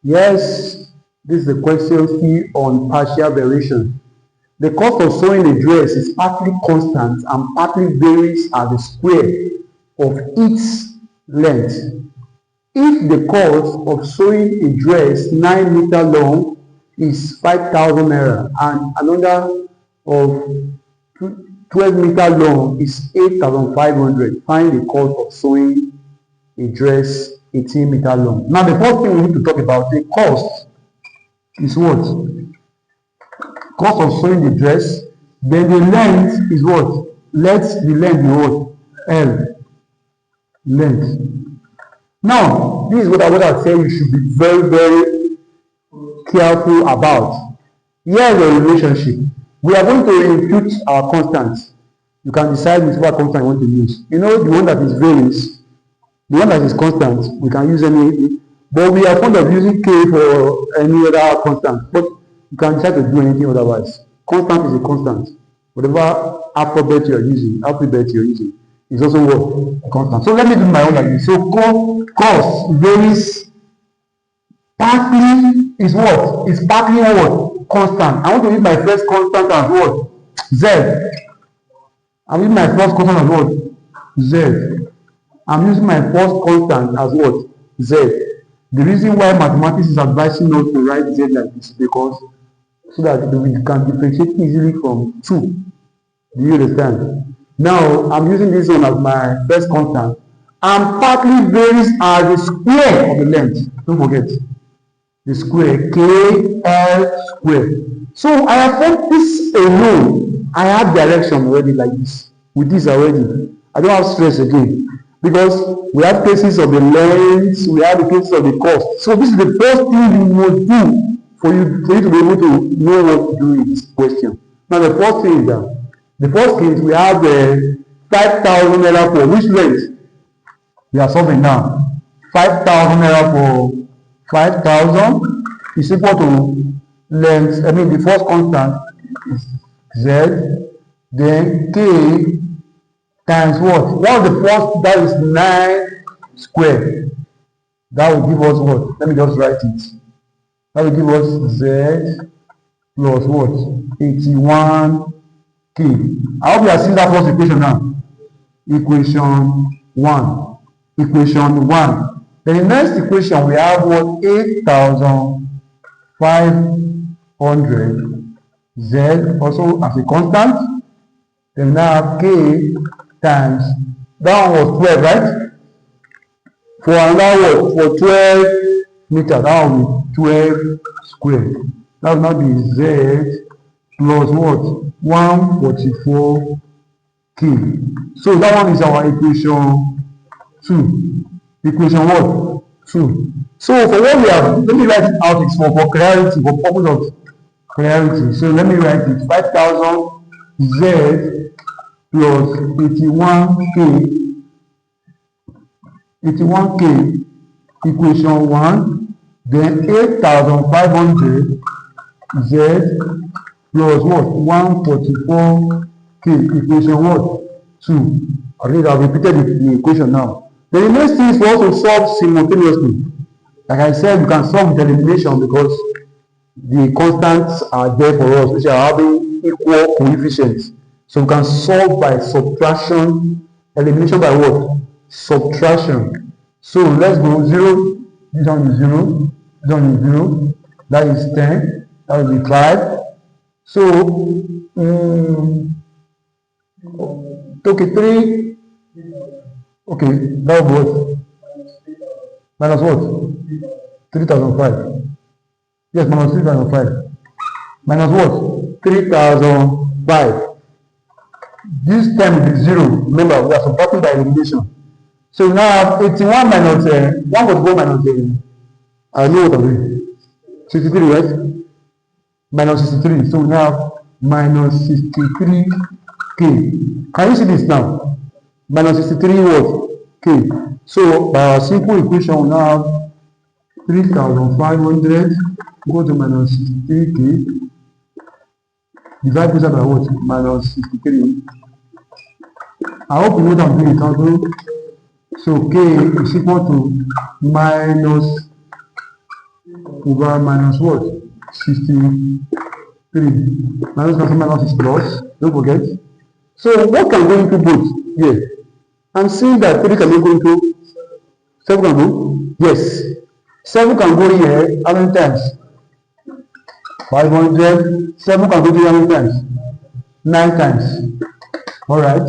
Yes, this is the question C on partial variation. The cost of sewing a dress is partly constant and partly varies as the square of its length. If the cost of sewing a dress 9 meter long is 5,000 naira and another of 12 meter long is 8,500, find the cost of sewing a dress 18 meter long. Now the first thing we need to talk about, the cost is what? Cost of sewing the dress. Then the length is what? Let the length be what? L. Length. Now, this is what I say you should be very, very careful about. Here is a relationship. We are going to impute our constants. You can decide which constant you want to use. You know, the one that is varies, the one that is constant, we can use any, but we are fond of using K for any other constant. But you can decide to do anything otherwise. Constant is a constant. Whatever alphabet you're using is also what? A constant. So let me do my own like this. So cost varies partly is what? Is partly what? Constant. I want to use my first constant as what? Z. I'm using my first constant as what? Z. I'm using my first constant as what? Z. The reason why mathematics is advising us to write Z like this is because so that we can differentiate easily from 2. Do you understand? Now, I'm using this one as my first constant and partly varies as the square of the length. Don't forget. The square, KL square. So I have found this alone. I have direction already like this. With this already. I don't have stress again. Because we have cases of the length, we have the cases of the cost. So this is the first thing you must do for you to be able to know what to do with this question. Now the first thing is that the first case we have 5,000 naira for which length? We are solving now. 5,000 naira for 5,000 is equal to length. The first constant is Z, then K times what? What is the first? That is 9 square. That will give us what? Let me just write it. That will give us Z plus what? 81K. I hope you are seeing that first equation now. Equation 1. Equation 1. Then the next equation we have what? 8,500 Z also as a constant. Then we now have K times, that one was 12, right? For another what? For 12 meters, that will be 12 square. That will now be Z plus what? 144K. So that one is our equation 2. Equation what? 2. So for what we have, let me write it out. It's for clarity, for purpose of clarity. So let me write it. 5,000 Z plus 81K equation 1, then 8,500 Z plus what? 144K equation what? 2. Already I've repeated the equation now. Then the next thing is for us to solve simultaneously. Like I said, you can solve with elimination because the constants are there for us, which are having equal coefficients. So we can solve by subtraction, elimination by what? Subtraction. So let's go 0, this one is 0, this one is 0, that is 10, that will be 5. So, okay, 3, okay, that was minus what? 3,005. Yes, minus 3,005. Minus what? 3,005. This term is 0. Remember, we are subtracting by elimination. So now I have 81 minus 144 minus I know what I'm doing. 63, right? Minus 63. So we now have minus 63K. Can you see this now? Minus 63 what? K. So by our simple equation, we now have 3,500 go to minus 63K. Divide this by what? Minus 63. I hope you know what I'm doing, Calculate. So K is equal to minus over minus what? 63. Minus minus is plus. Don't forget. So what can go into both? Yeah. I'm seeing that 3 can go into 7 can go? Yes. 7 can go here how many times? 500. 7 can go here how many times? 9 times. Alright.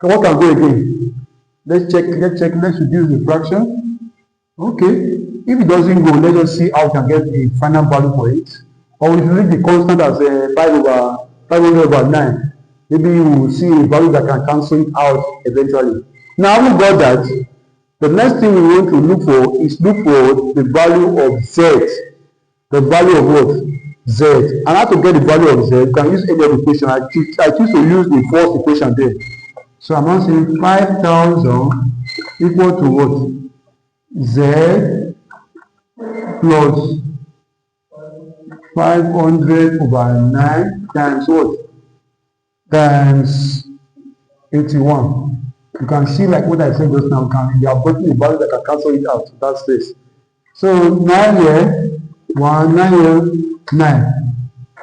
So what can go again? Let's check, let's reduce the fraction. Okay. If it doesn't go, let's just see how we can get the final value for it. Or if you leave the constant as 500 over 9, maybe you will see a value that can cancel it out eventually. Now we got that. The next thing we want to look for is look for the value of z. The value of what? Z. And how to get the value of z, you can use any of the equation. I choose to use the first equation there. So I'm now saying 5,000 equal to what? Z plus 500 over 9 times what? Times 81. You can see like what I said just now, you are putting the value that can cancel it out. That's this. So 9 here, 1, 9 here, 9.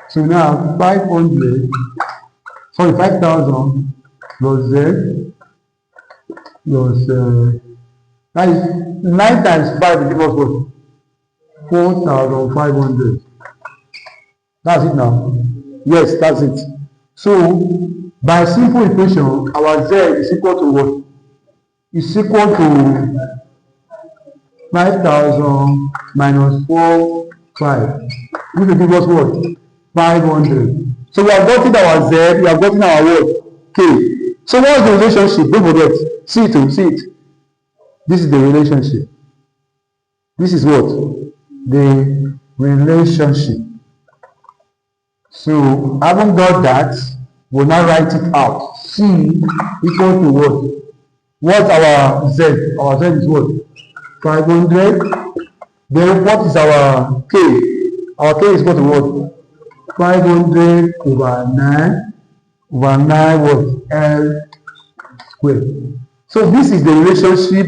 So now 5,000 plus Z plus that is 9 times 5 will give us what? 4,500. That's it now. Yes, that's it. So by simple equation, our Z is equal to what? Is equal to 5,000 minus 4,500. Which will give us what? 500. So we have gotten our Z, we have gotten our what? K. So what is the relationship? Don't forget. See it, see it. This is the relationship. This is what? The relationship. So having got that, we'll now write it out. C equal to what? What's our Z? Our Z is what? 500. Then what is our K? Our K is equal to what? 500 over 9 what? L squared. So this is the relationship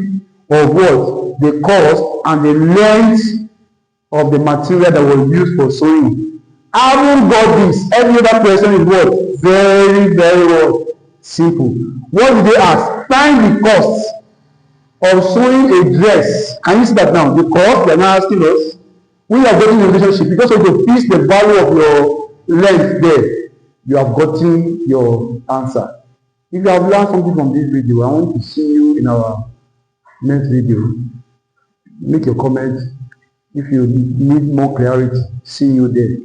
of what? The cost and the length of the material that was used for sewing. Having got this, every other question is what? Very, very well simple. What did they ask? Find the cost of sewing a dress. Can you see that now? The cost they are now asking us. We are getting a relationship because of the fix the value of your length there. You have gotten your answer. If you have learned something from this video, I want to see you in our next video. Make your comment. If you need more clarity, see you there.